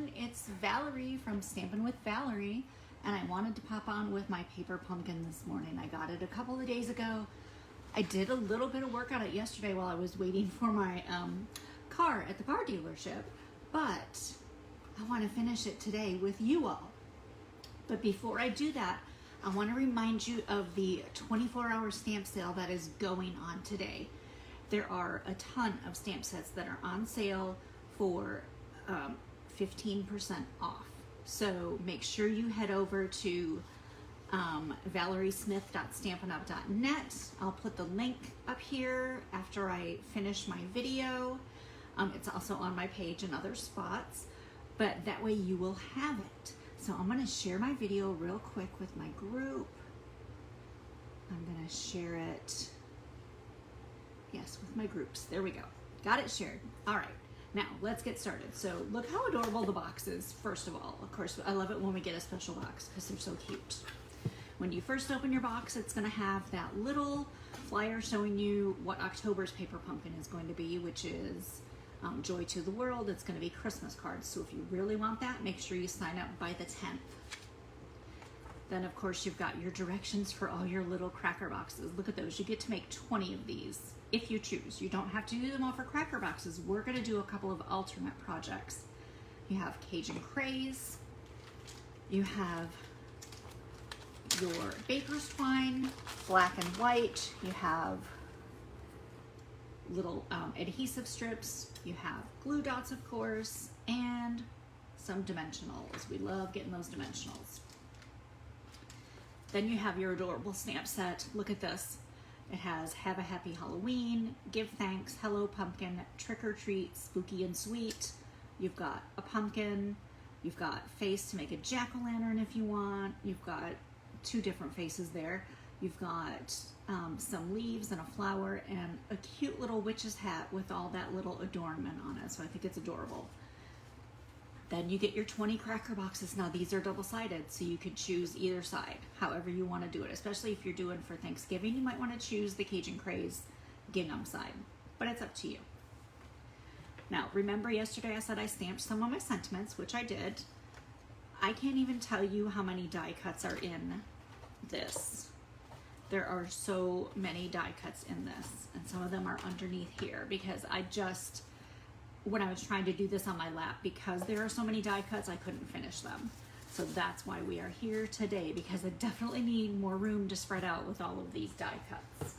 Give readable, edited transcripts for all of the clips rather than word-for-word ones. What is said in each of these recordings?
everyone, it's Valerie from Stampin' with Valerie, and I wanted to pop on with my paper pumpkin this morning. I got it a couple of days ago. I did a little bit of work on it yesterday while I was waiting for my car at the car dealership, but I want to finish it today with you all. But before I do that, I want to remind you of the 24-hour stamp sale that is going on today. There are a ton of stamp sets that are on sale for 15% off. So make sure you head over to valeriesmith.stampinup.net. I'll put the link up here after I finish my video. It's also on my page and other spots, but that way you will have it. So I'm going to share my video real quick with my group. I'm going to share it, yes, with my groups. There we go. Got it shared. All right. Now, let's get started. So look how adorable the box is, first of all. Of course, I love it when we get a special box because they're so cute. When you first open your box, it's going to have that little flyer showing you what October's paper pumpkin is going to be, which is Joy to the World. It's going to be Christmas cards. So if you really want that, make sure you sign up by the 10th. Then, of course, you've got your directions for all your little cracker boxes. Look at those. You get to make 20 of these if you choose. You don't have to do them all for cracker boxes. We're going to do a couple of alternate projects. You have Cajun Craze. You have your baker's twine, black and white. You have little adhesive strips. You have glue dots, of course, and some dimensionals. We love getting those dimensionals. Then you have your adorable stamp set. Look at this. It has Have a Happy Halloween, Give Thanks, Hello Pumpkin, Trick or Treat, Spooky and Sweet. You've got a pumpkin. You've got face to make a jack-o'-lantern if you want. You've got two different faces there. You've got some leaves and a flower and a cute little witch's hat with all that little adornment on it. So I think it's adorable. Then you get your 20 cracker boxes. Now these are double-sided, so you can choose either side, however you want to do it. Especially if you're doing for Thanksgiving, you might want to choose the Cajun Craze gingham side, but it's up to you. Now, remember yesterday I said I stamped some of my sentiments, which I did. I can't even tell you how many die cuts are in this. There are so many die cuts in this, and some of them are underneath here because when I was trying to do this on my lap, because there are so many die cuts, I couldn't finish them. So that's why we are here today, because I definitely need more room to spread out with all of these die cuts.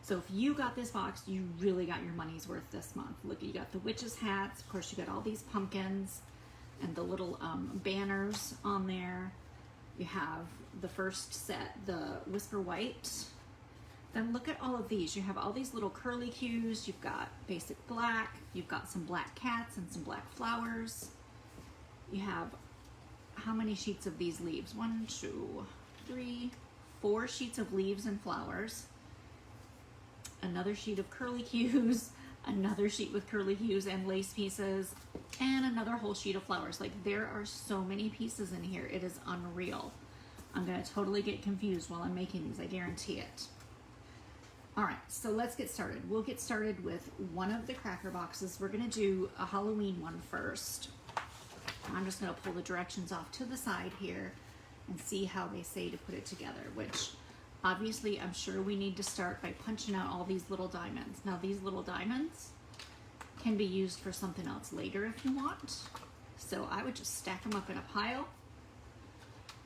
So if you got this box, you really got your money's worth this month. Look, you got the witch's hats. Of course, you got all these pumpkins and the little banners on there. You have the first set, the Whisper White. Then look at all of these. You have all these little curly cues. You've got basic black. You've got some black cats and some black flowers. You have how many sheets of these leaves? 1, 2, 3, 4 sheets of leaves and flowers. Another sheet of curly cues. Another sheet with curly cues and lace pieces. And another whole sheet of flowers. Like, there are so many pieces in here. It is unreal. I'm going to totally get confused while I'm making these. I guarantee it. All right, so let's get started. We'll get started with one of the cracker boxes. We're going to do a Halloween one first. I'm just going to pull the directions off to the side here and see how they say to put it together, which obviously I'm sure we need to start by punching out all these little diamonds. Now these little diamonds can be used for something else later if you want. So I would just stack them up in a pile.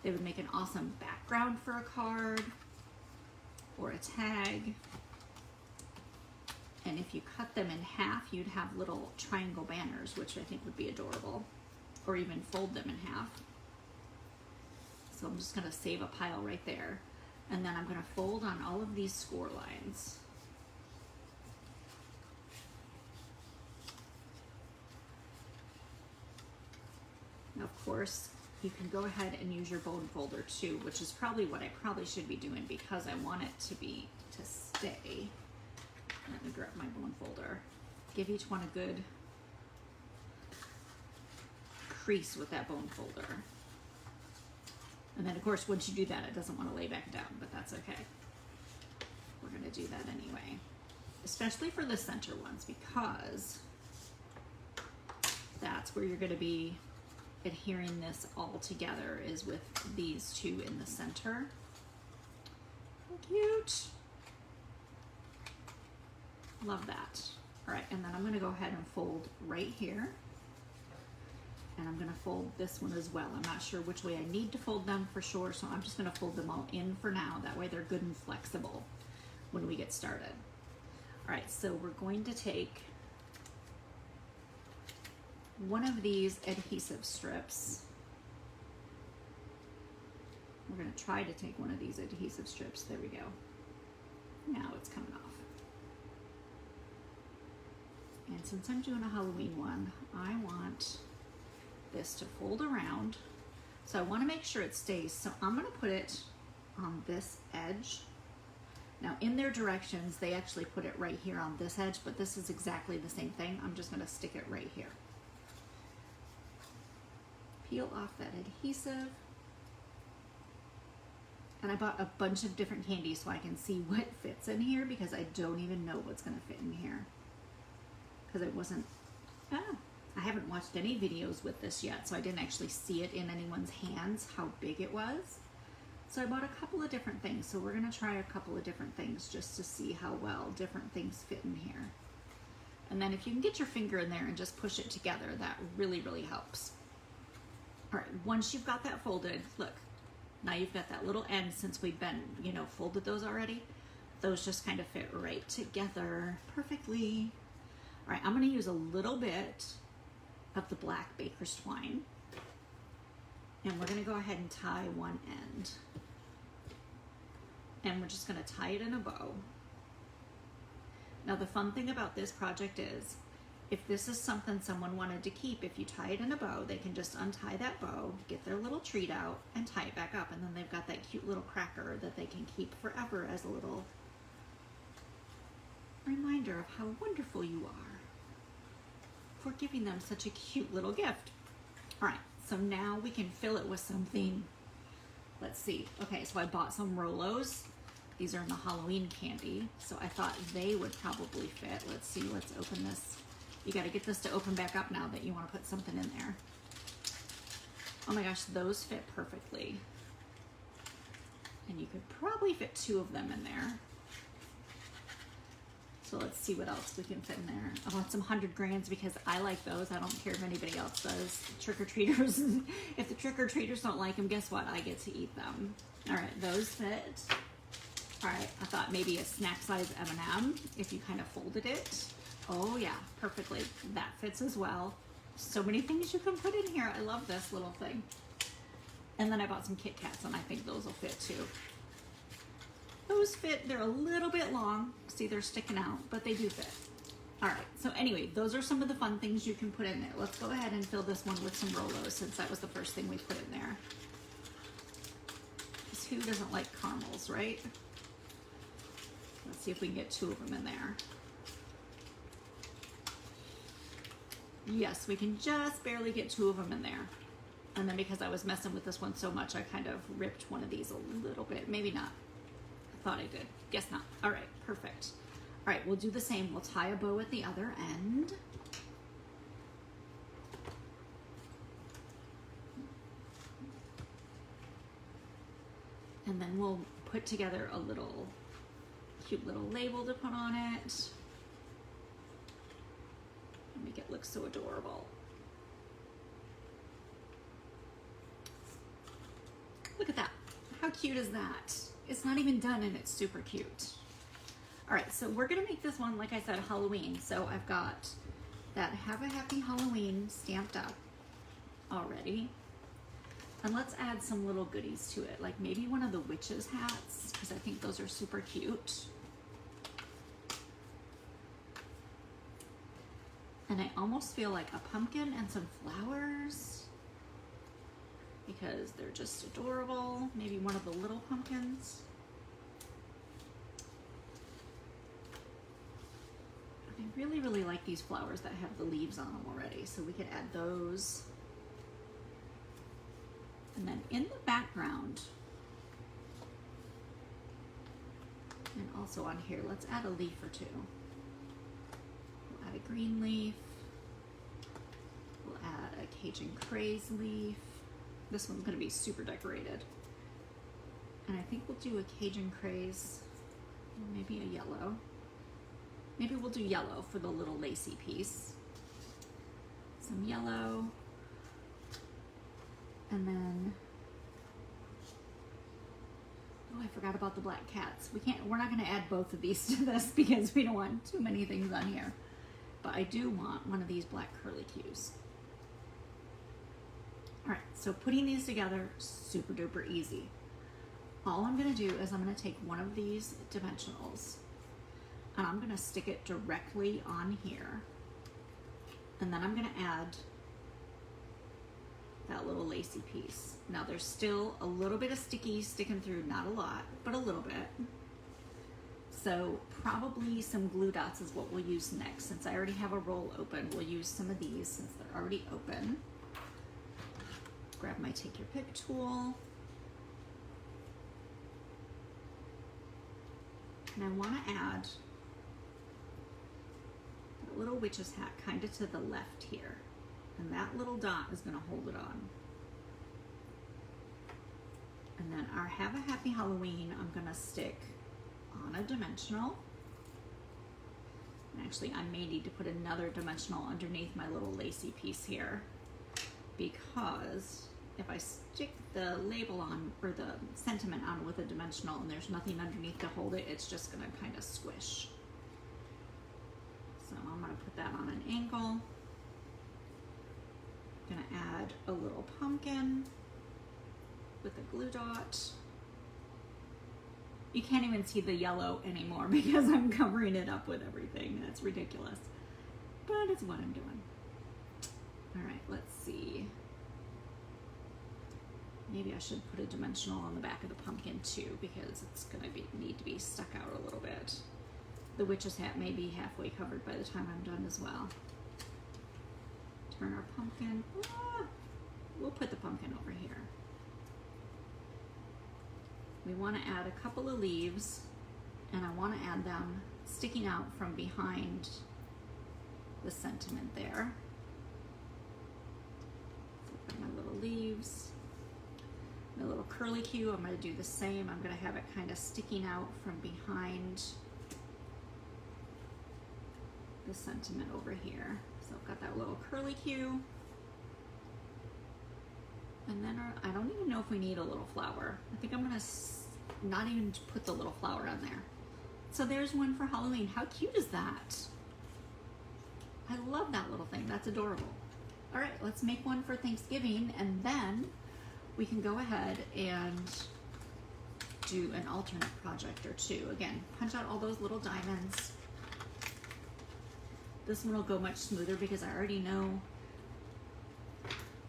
They would make an awesome background for a card or a tag. And if you cut them in half, you'd have little triangle banners, which I think would be adorable, or even fold them in half. So I'm just going to save a pile right there. And then I'm going to fold on all of these score lines. Now, of course, you can go ahead and use your bone folder too, which is probably what I probably should be doing because I want it to stay. Let me grab my bone folder. Give each one a good crease with that bone folder. And then, of course, once you do that, it doesn't want to lay back down, but that's okay. We're going to do that anyway, especially for the center ones, because that that's where you're going to be adhering this all together, is with these two in the center. Cute. Love that. All right, and then I'm going to go ahead and fold right here. And I'm going to fold this one as well. I'm not sure which way I need to fold them for sure, so I'm just going to fold them all in for now. That way they're good and flexible when we get started. All right, so we're going to take one of these adhesive strips. We're going to try to take one of these adhesive strips. There we go. Now it's coming off. And since I'm doing a Halloween one, I want this to fold around. So I want to make sure it stays. So I'm going to put it on this edge. Now in their directions, they actually put it right here on this edge, but this is exactly the same thing. I'm just going to stick it right here. Peel off that adhesive. And I bought a bunch of different candies so I can see what fits in here, because I don't even know what's going to fit in here. Because it wasn't, I haven't watched any videos with this yet, so I didn't actually see it in anyone's hands how big it was. So I bought a couple of different things. So we're going to try a couple of different things just to see how well different things fit in here. And then if you can get your finger in there and just push it together, that really, really helps. All right, once you've got that folded, look, now you've got that little end. Since we've been, folded those already, those just kind of fit right together perfectly. All right, I'm going to use a little bit of the black baker's twine, and we're going to go ahead and tie one end, and we're just going to tie it in a bow. Now the fun thing about this project is, if this is something someone wanted to keep, if you tie it in a bow, they can just untie that bow, get their little treat out, and tie it back up, and then they've got that cute little cracker that they can keep forever as a little reminder of how wonderful you are for giving them such a cute little gift. All right, so now we can fill it with something. Let's see. Okay, so I bought some Rolos. These are in the Halloween candy, so I thought they would probably fit. Let's see, let's open this. You got to get this to open back up now that you want to put something in there. Oh my gosh, those fit perfectly. And you could probably fit 2 of them in there. So let's see what else we can fit in there. I want some 100 Grands because I like those. I don't care if anybody else does. Trick-or-treaters, if the trick-or-treaters don't like them, guess what? I get to eat them. All right, those fit. All right, I thought maybe a snack size M&M if you kind of folded it. Oh yeah, perfectly. That fits as well. So many things you can put in here. I love this little thing. And then I bought some Kit Kats, and I think those will fit too. Those fit. They're a little bit long. See, they're sticking out, but they do fit. All right, so anyway, those are some of the fun things you can put in there. Let's go ahead and fill this one with some Rolos, since that was the first thing we put in there. Because who doesn't like caramels, right? Let's see if we can get 2 of them in there. Yes, we can just barely get 2 of them in there. And then because I was messing with this one so much, I kind of ripped one of these a little bit. Maybe not. I thought I did. Guess not. All right, perfect. All right, we'll do the same. We'll tie a bow at the other end. And then we'll put together a little cute little label to put on it. Make it look so adorable. Look at that. How cute is that? It's not even done and it's super cute. All right, so we're gonna make this one, like I said, Halloween. So I've got that Have a Happy Halloween stamped up already. And let's add some little goodies to it, like maybe one of the witches' hats, because I think those are super cute. And I almost feel like a pumpkin and some flowers, because they're just adorable. Maybe one of the little pumpkins. I really, really like these flowers that have the leaves on them already, so we could add those. And then in the background, and also on here, let's add a leaf or 2. We'll add a green leaf. We'll add Cajun Craze leaf. This one's gonna be super decorated. And I think we'll do a Cajun Craze, maybe a yellow. Maybe we'll do yellow for the little lacy piece. Some yellow. And then, oh, I forgot about the black cats. We're not gonna add both of these to this because we don't want too many things on here. But I do want one of these black curlicues. All right, so putting these together, super duper easy. All I'm gonna do is I'm gonna take one of these dimensionals and I'm gonna stick it directly on here. And then I'm gonna add that little lacy piece. Now there's still a little bit of sticky sticking through, not a lot, but a little bit. So probably some glue dots is what we'll use next. Since I already have a roll open, we'll use some of these since they're already open. Grab my Take Your Pick tool. And I want to add a little witch's hat kind of to the left here. And that little dot is going to hold it on. And then our Have a Happy Halloween, I'm going to stick on a dimensional. And actually, I may need to put another dimensional underneath my little lacy piece here, because if I stick the label on, or the sentiment on with a dimensional and there's nothing underneath to hold it, it's just going to kind of squish. So I'm going to put that on an angle. I'm going to add a little pumpkin with a glue dot. You can't even see the yellow anymore because I'm covering it up with everything. That's ridiculous. But it's what I'm doing. All right, let's see. Maybe I should put a dimensional on the back of the pumpkin too, because it's gonna need to be stuck out a little bit. The witch's hat may be halfway covered by the time I'm done as well. Turn our pumpkin. We'll put the pumpkin over here. We want to add a couple of leaves, and I want to add them sticking out from behind the sentiment there. So my little leaves, my little curlicue, I'm going to do the same. I'm going to have it kind of sticking out from behind the sentiment over here. So I've got that little curlicue. And then I don't even know if we need a little flower. I think I'm gonna not even put the little flower on there. So there's one for Halloween. How cute is that? I love that little thing. That's adorable. All right, let's make one for Thanksgiving, and then we can go ahead and do an alternate project or two. Again, punch out all those little diamonds. This one will go much smoother because I already know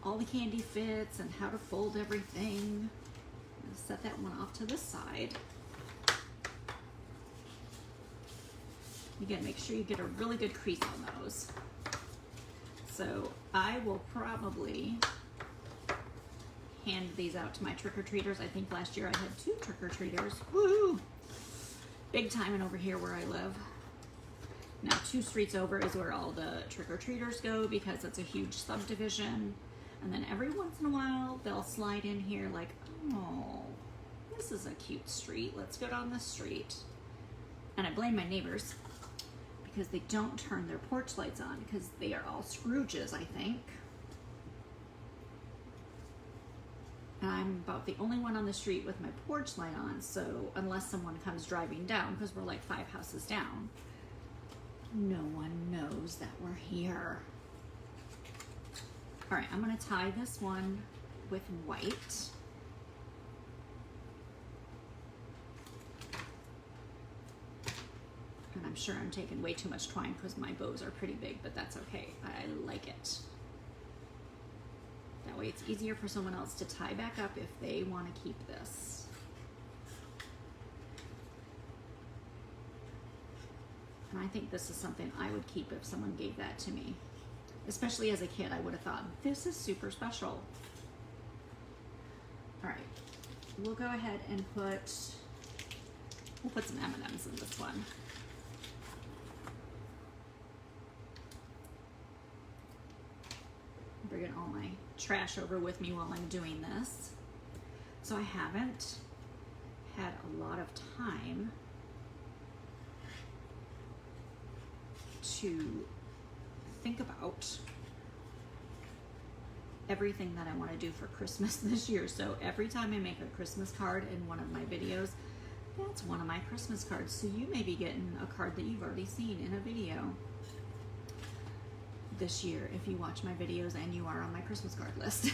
all the candy fits and how to fold everything. I'm gonna set that one off to the side. Again, make sure you get a really good crease on those. So I will probably hand these out to my trick-or-treaters. I think last year I had 2 trick-or-treaters. Woo! Big time in over here where I live. Now 2 streets over is where all the trick-or-treaters go because it's a huge subdivision. And then every once in a while, they'll slide in here like, oh, this is a cute street. Let's go down this street. And I blame my neighbors because they don't turn their porch lights on because they are all Scrooges, I think. And I'm about the only one on the street with my porch light on, so unless someone comes driving down, because we're like 5 houses down, no one knows that we're here. All right, I'm gonna tie this one with white. And I'm sure I'm taking way too much twine because my bows are pretty big, but that's okay. I like it. That way it's easier for someone else to tie back up if they want to keep this. And I think this is something I would keep if someone gave that to me. Especially as a kid, I would have thought, this is super special. All right, we'll go ahead and we'll put some M&Ms in this one. bringing all my trash over with me while I'm doing this. So I haven't had a lot of time to think about everything that I want to do for Christmas this year. So every time I make a Christmas card in one of my videos, that's one of my Christmas cards. So you may be getting a card that you've already seen in a video this year if you watch my videos and you are on my Christmas card list.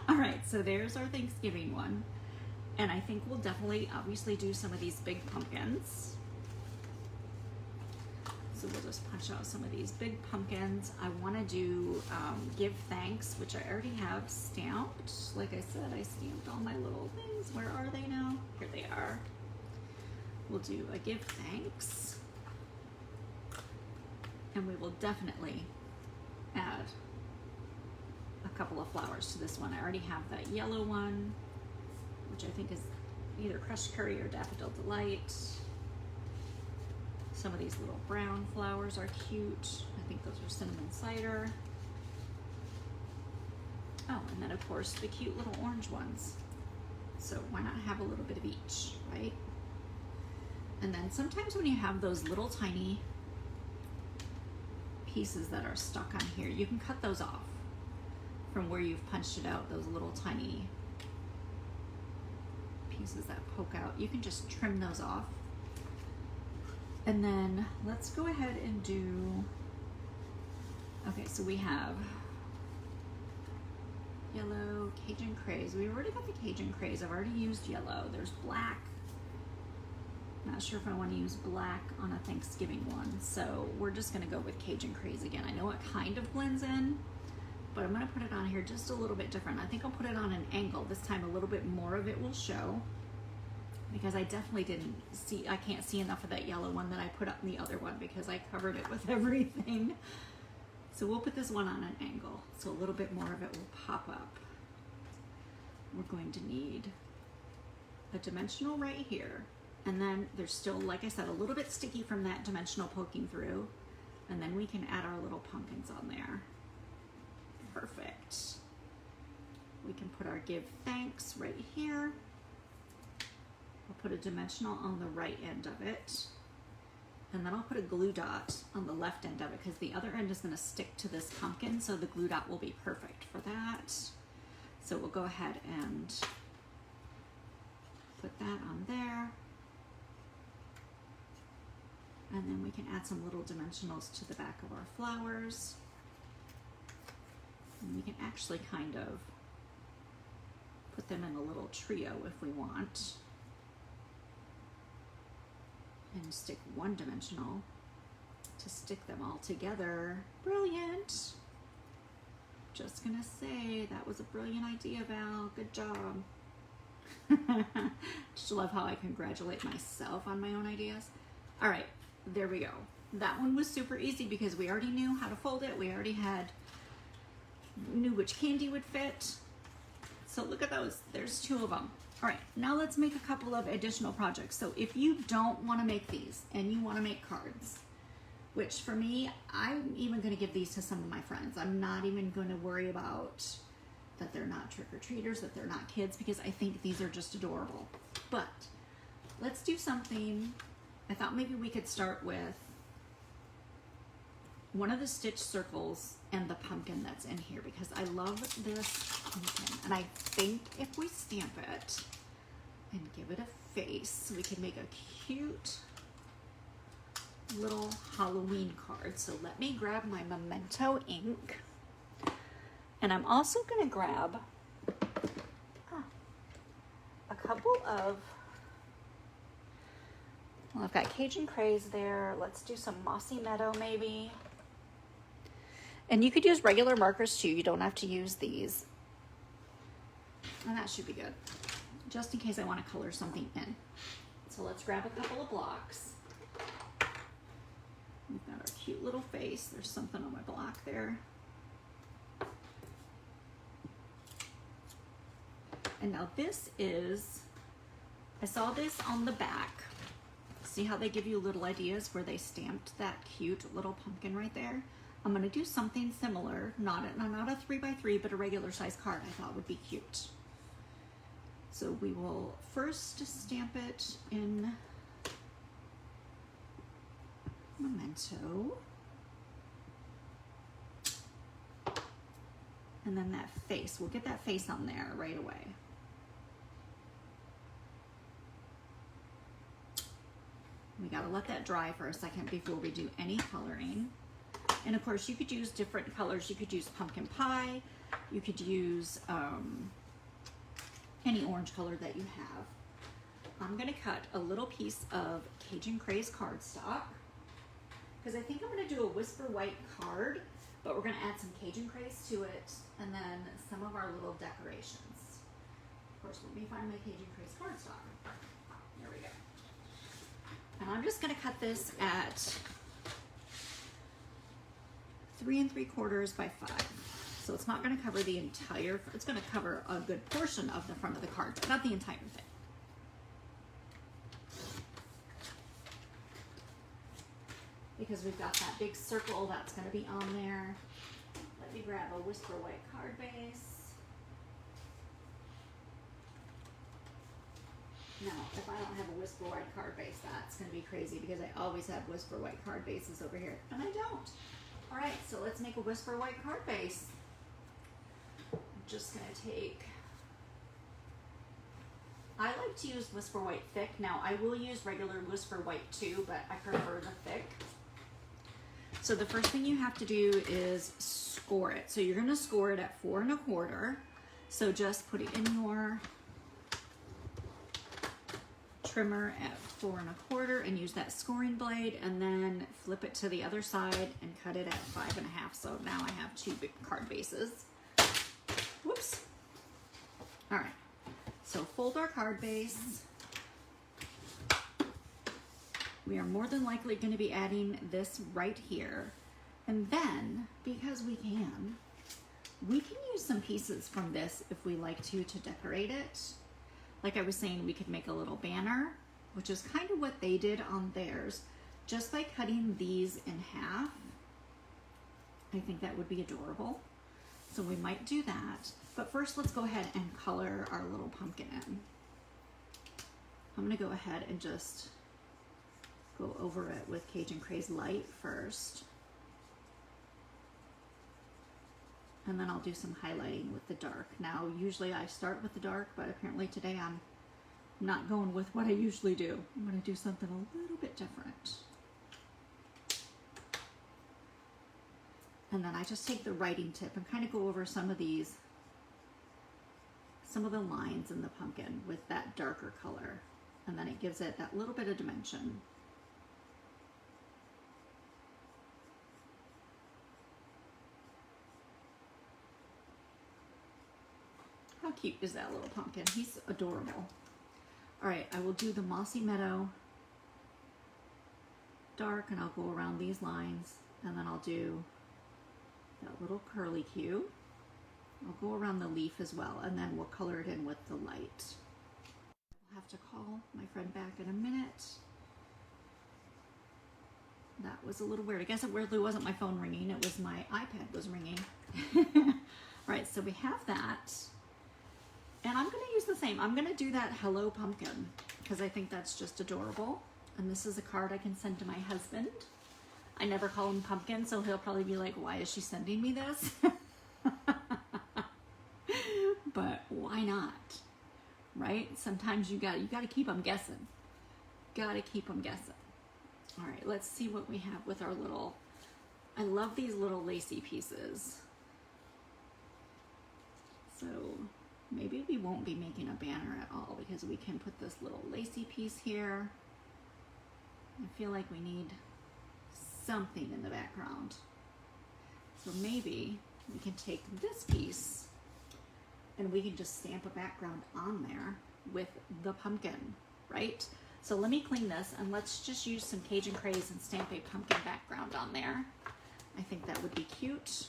All right, so there's our Thanksgiving one. And I think we'll definitely obviously do some of these big pumpkins. So we'll just punch out some of these big pumpkins. I want to do give thanks, which I already have stamped. Like I said, I stamped all my little things. Where are they now? Here they are. We'll do a give thanks. And we will definitely add a couple of flowers to this one. I already have that yellow one, which I think is either Crushed Curry or Daffodil Delight. Some of these little brown flowers are cute. I think those are cinnamon cider. Oh, and then of course the cute little orange ones. So why not have a little bit of each, right? And then sometimes when you have those little tiny pieces that are stuck on here, you can cut those off from where you've punched it out, those little tiny pieces that poke out. You can just trim those off. And then let's go ahead and do, okay, so we have yellow, Cajun Craze. We already got the Cajun Craze. I've already used yellow. There's black. Not sure if I want to use black on a Thanksgiving one. So we're just going to go with Cajun Craze again. I know it kind of blends in, but I'm going to put it on here just a little bit different. I think I'll put it on an angle. This time a little bit more of it will show, because I definitely didn't see, I can't see enough of that yellow one that I put up in the other one because I covered it with everything. So we'll put this one on an angle, so a little bit more of it will pop up. We're going to need a dimensional right here. And then there's still, like I said, a little bit sticky from that dimensional poking through. And then we can add our little pumpkins on there. Perfect. We can put our give thanks right here. I'll put a dimensional on the right end of it. And then I'll put a glue dot on the left end of it because the other end is going to stick to this pumpkin, so the glue dot will be perfect for that. So we'll go ahead and put that on there. And then we can add some little dimensionals to the back of our flowers. And we can actually kind of put them in a little trio if we want. And stick one dimensional to stick them all together. Brilliant. Just gonna say that was a brilliant idea, Val. Good job. Just love how I congratulate myself on my own ideas. All right, there we go. That one was super easy because we already knew how to fold it. We already knew which candy would fit. So look at those. There's two of them. All right, now let's make a couple of additional projects. So if you don't want to make these and you want to make cards, which for me, I'm even going to give these to some of my friends. I'm not even going to worry about that they're not trick-or-treaters, that they're not kids, because I think these are just adorable. But let's do something. I thought maybe we could start with one of the stitch circles and the pumpkin that's in here, because I love this pumpkin. And I think if we stamp it and give it a face, we can make a cute little Halloween card. So let me grab my Memento ink. And I'm also gonna grab a couple of, well, I've got Cajun Craze there. Let's do some Mossy Meadow maybe. And you could use regular markers too. You don't have to use these. And that should be good, just in case I want to color something in. So let's grab a couple of blocks. We've got our cute little face. There's something on my block there. And now this is, I saw this on the back. See how they give you little ideas where they stamped that cute little pumpkin right there? I'm going to do something similar, not a 3x3, but a regular size card I thought would be cute. So we will first stamp it in Memento. And then that face, we'll get that face on there right away. We gotta let that dry for a second before we do any coloring. And of course you could use different colors. You could use pumpkin pie. You could use any orange color that you have. I'm gonna cut a little piece of Cajun Craze cardstock because I think I'm gonna do a Whisper White card, but we're gonna add some Cajun Craze to it and then some of our little decorations. Of course, let me find my Cajun Craze cardstock. There we go. And I'm just gonna cut this at 3 3/4 by 5. So it's not gonna cover the entire, it's gonna cover a good portion of the front of the card, but not the entire thing. Because we've got that big circle that's gonna be on there. Let me grab a Whisper White card base. Now, if I don't have a Whisper White card base, that's gonna be crazy because I always have Whisper White card bases over here, and I don't. All right, so let's make a Whisper White card base. I'm just gonna take, I like to use Whisper White thick. Now, I will use regular Whisper White too, but I prefer the thick. So the first thing you have to do is score it. So you're gonna score it at 4 1/4. So just put it in your trimmer at 4 1/4 and use that scoring blade, and then flip it to the other side and cut it at 5 1/2. So now I have 2 big card bases. Whoops. All right, so fold our card base. We are more than likely going to be adding this right here. And then, because we can use some pieces from this if we like to decorate it. Like I was saying, we could make a little banner, which is kind of what they did on theirs. Just by cutting these in half, I think that would be adorable. So we might do that. But first, let's go ahead and color our little pumpkin in. I'm going to go ahead and just go over it with Cajun Craze Light first. And then I'll do some highlighting with the dark. Now, usually I start with the dark, but apparently today I'm not going with what I usually do. I'm going to do something a little bit different. And then I just take the writing tip and kind of go over some of these, some of the lines in the pumpkin with that darker color. And then it gives it that little bit of dimension. How cute is that little pumpkin? He's adorable. All right, I will do the Mossy Meadow dark, and I'll go around these lines, and then I'll do that little curly Q. I'll go around the leaf as well, and then we'll color it in with the light. I'll have to call my friend back in a minute. That was a little weird. I guess it weirdly wasn't my phone ringing, it was my iPad was ringing. All right, so we have that. And I'm gonna use the same. I'm gonna do that Hello Pumpkin because I think that's just adorable. And this is a card I can send to my husband. I never call him Pumpkin, so he'll probably be like, why is she sending me this? But why not? Right? Sometimes you gotta keep them guessing. Gotta keep them guessing. All right, let's see what we have with our little, I love these little lacy pieces. So maybe we won't be making a banner at all because we can put this little lacy piece here. I feel like we need something in the background. So maybe we can take this piece and we can just stamp a background on there with the pumpkin, right? So let me clean this and let's just use some Cajun Craze and stamp a pumpkin background on there. I think that would be cute.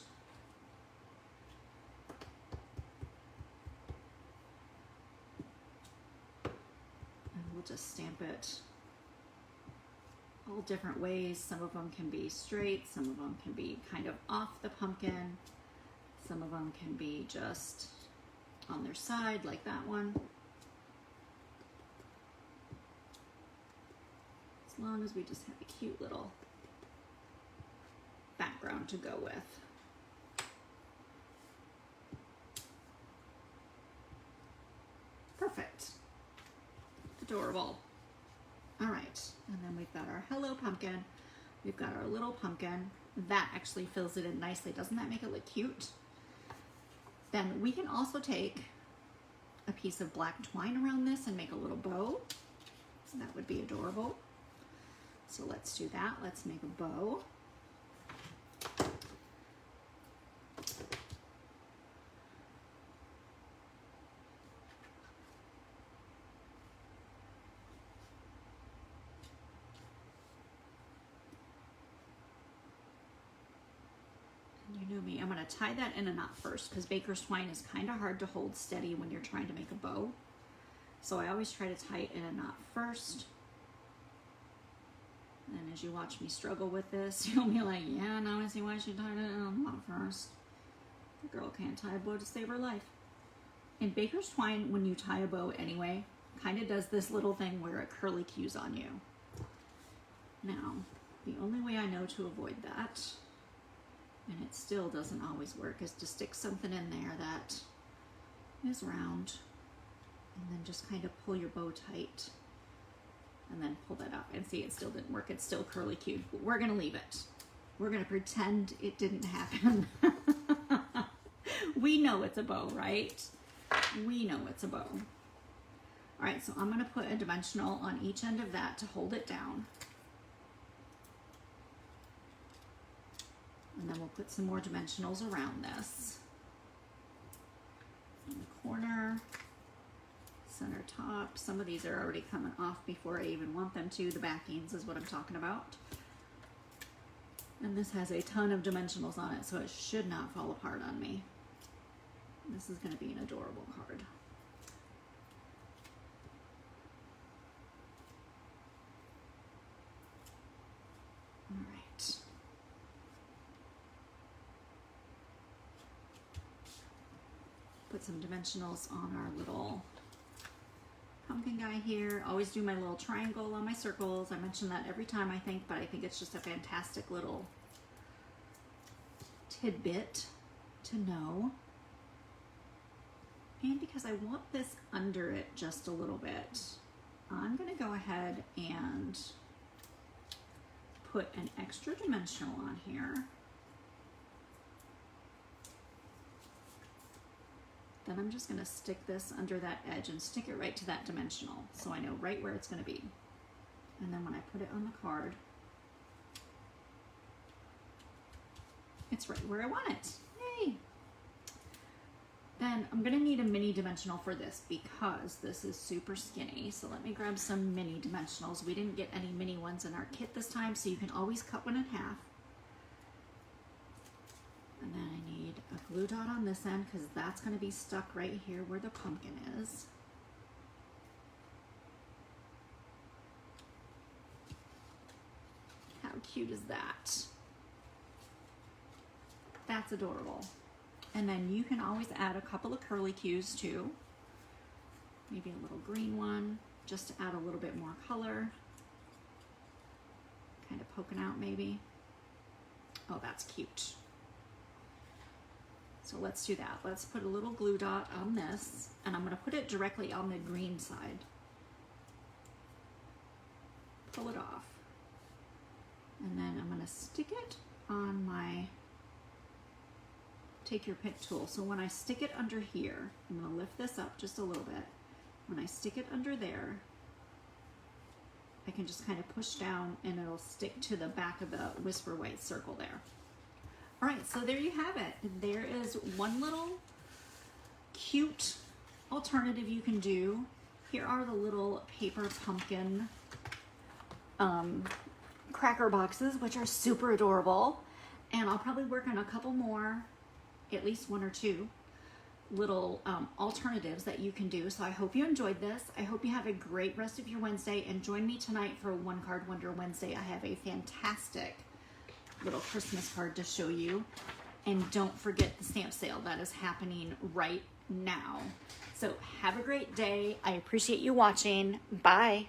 And we'll just stamp it all different ways. Some of them can be straight, some of them can be kind of off the pumpkin, some of them can be just on their side like that one. As long as we just have a cute little background to go with. Perfect. Adorable. All right, and then we've got our Hello Pumpkin. We've got our little pumpkin. That actually fills it in nicely. Doesn't that make it look cute? Then we can also take a piece of black twine around this and make a little bow. So that would be adorable. So let's do that. Let's make a bow. You know me, I'm going to tie that in a knot first because baker's twine is kind of hard to hold steady when you're trying to make a bow. So I always try to tie it in a knot first. And as you watch me struggle with this, you'll be like, yeah, now I see why she tied it in a knot first. The girl can't tie a bow to save her life. In baker's twine, when you tie a bow anyway, kind of does this little thing where it curly cues on you. Now, the only way I know to avoid that, and it still doesn't always work, is to stick something in there that is round and then just kind of pull your bow tight and then pull that up. And see, it still didn't work. It's still curly cued, but we're gonna leave it. We're gonna pretend it didn't happen. We know it's a bow, right? We know it's a bow. All right, so I'm gonna put a dimensional on each end of that to hold it down. And then we'll put some more dimensionals around this. In the corner, center top. Some of these are already coming off before I even want them to. The backings is what I'm talking about. And this has a ton of dimensionals on it, so it should not fall apart on me. This is going to be an adorable card. All right. Put some dimensionals on our little pumpkin guy here. Always do my little triangle on my circles. I mention that every time I think, but I think it's just a fantastic little tidbit to know. And because I want this under it just a little bit, I'm gonna go ahead and put an extra dimensional on here. Then I'm just gonna stick this under that edge and stick it right to that dimensional so I know right where it's gonna be. And then when I put it on the card, it's right where I want it. Yay! Then I'm gonna need a mini dimensional for this because this is super skinny. So let me grab some mini dimensionals. We didn't get any mini ones in our kit this time, so you can always cut one in half. And then I need a glue dot on this end because that's gonna be stuck right here where the pumpkin is. How cute is that? That's adorable. And then you can always add a couple of curly cues too. Maybe a little green one, just to add a little bit more color. Kind of poking out maybe. Oh, that's cute. So let's do that. Let's put a little glue dot on this, and I'm gonna put it directly on the green side. Pull it off. And then I'm gonna stick it on my take your pick tool. So when I stick it under here, I'm gonna lift this up just a little bit. When I stick it under there, I can just kind of push down and it'll stick to the back of the Whisper White circle there. All right, so there you have it. There is one little cute alternative you can do. Here are the little paper pumpkin cracker boxes, which are super adorable. And I'll probably work on a couple more, at least one or two. little alternatives that you can do. So I hope you enjoyed this. I hope you have a great rest of your Wednesday, and join me tonight for One Card Wonder Wednesday. I have a fantastic little Christmas card to show you. And don't forget the stamp sale that is happening right now. So have a great day. I appreciate you watching. Bye.